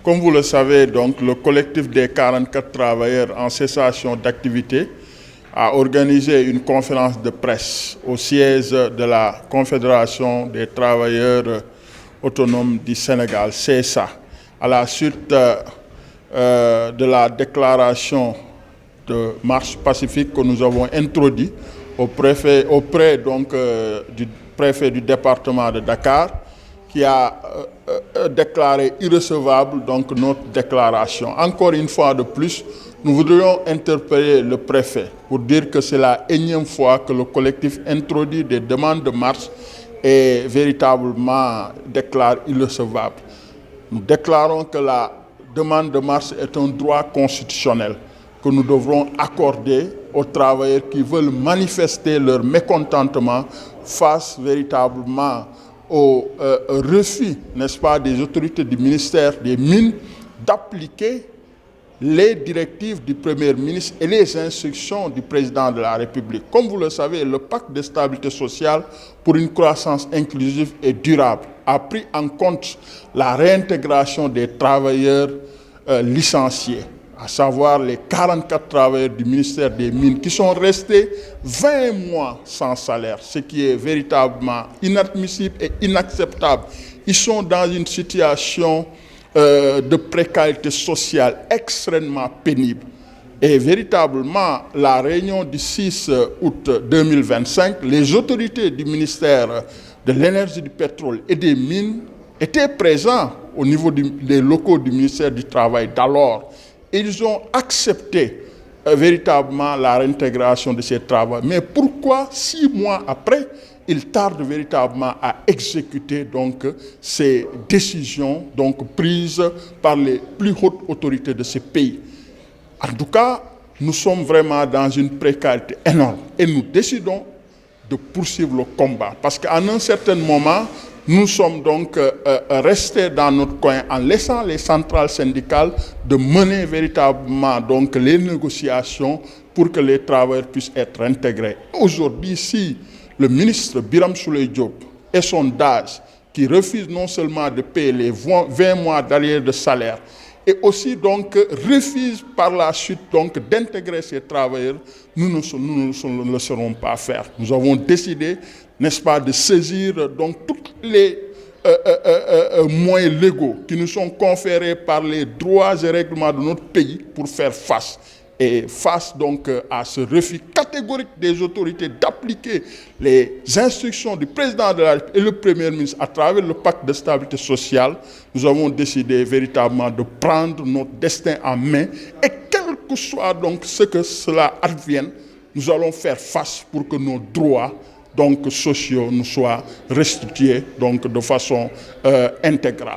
Comme vous le savez, donc, le collectif des 44 travailleurs en cessation d'activité a organisé une conférence de presse au siège de la Confédération des travailleurs autonomes du Sénégal, CSA, à la suite de la déclaration de marche pacifique que nous avons introduite auprès du préfet du département de Dakar, qui a déclaré irrecevable donc notre déclaration. Encore une fois de plus, nous voudrions interpeller le préfet pour dire que c'est la énième fois que le collectif introduit des demandes de marche et véritablement déclare irrecevable. Nous déclarons que la demande de marche est un droit constitutionnel que nous devrons accorder aux travailleurs qui veulent manifester leur mécontentement face véritablement au refus, n'est-ce pas, des autorités du ministère des Mines d'appliquer les directives du Premier ministre et les instructions du Président de la République. Comme vous le savez, le pacte de stabilité sociale pour une croissance inclusive et durable a pris en compte la réintégration des travailleurs licenciés, à savoir les 44 travailleurs du ministère des Mines qui sont restés 20 mois sans salaire, ce qui est véritablement inadmissible et inacceptable. Ils sont dans une situation de précarité sociale extrêmement pénible. Et véritablement, la réunion du 6 août 2025, les autorités du ministère de l'Énergie, du Pétrole et des Mines étaient présents au niveau des locaux du ministère du Travail d'alors. Ils ont accepté véritablement la réintégration de ces travailleurs. Mais pourquoi 6 mois après, ils tardent véritablement à exécuter donc ces décisions donc prises par les plus hautes autorités de ce pays? En tout cas, nous sommes vraiment dans une précarité énorme et nous décidons de poursuivre le combat parce qu'à un certain moment, nous sommes donc restés dans notre coin en laissant les centrales syndicales de mener véritablement donc les négociations pour que les travailleurs puissent être intégrés. Aujourd'hui, si le ministre Birame Souleye Diop et son DAGE qui refuse non seulement de payer les 20 mois d'arrière de salaire et aussi donc refuse par la suite donc d'intégrer ces travailleurs, nous ne le serons pas faire. Nous avons décidé, n'est-ce pas, de saisir donc tous les moyens légaux qui nous sont conférés par les droits et règlements de notre pays pour faire face. Et face donc à ce refus catégorique des autorités d'appliquer les instructions du président de la République et le Premier ministre à travers le pacte de stabilité sociale, nous avons décidé véritablement de prendre notre destin en main et quel que soit donc ce que cela advienne, nous allons faire face pour que nos droits donc sociaux nous soient restitués donc de façon intégrale.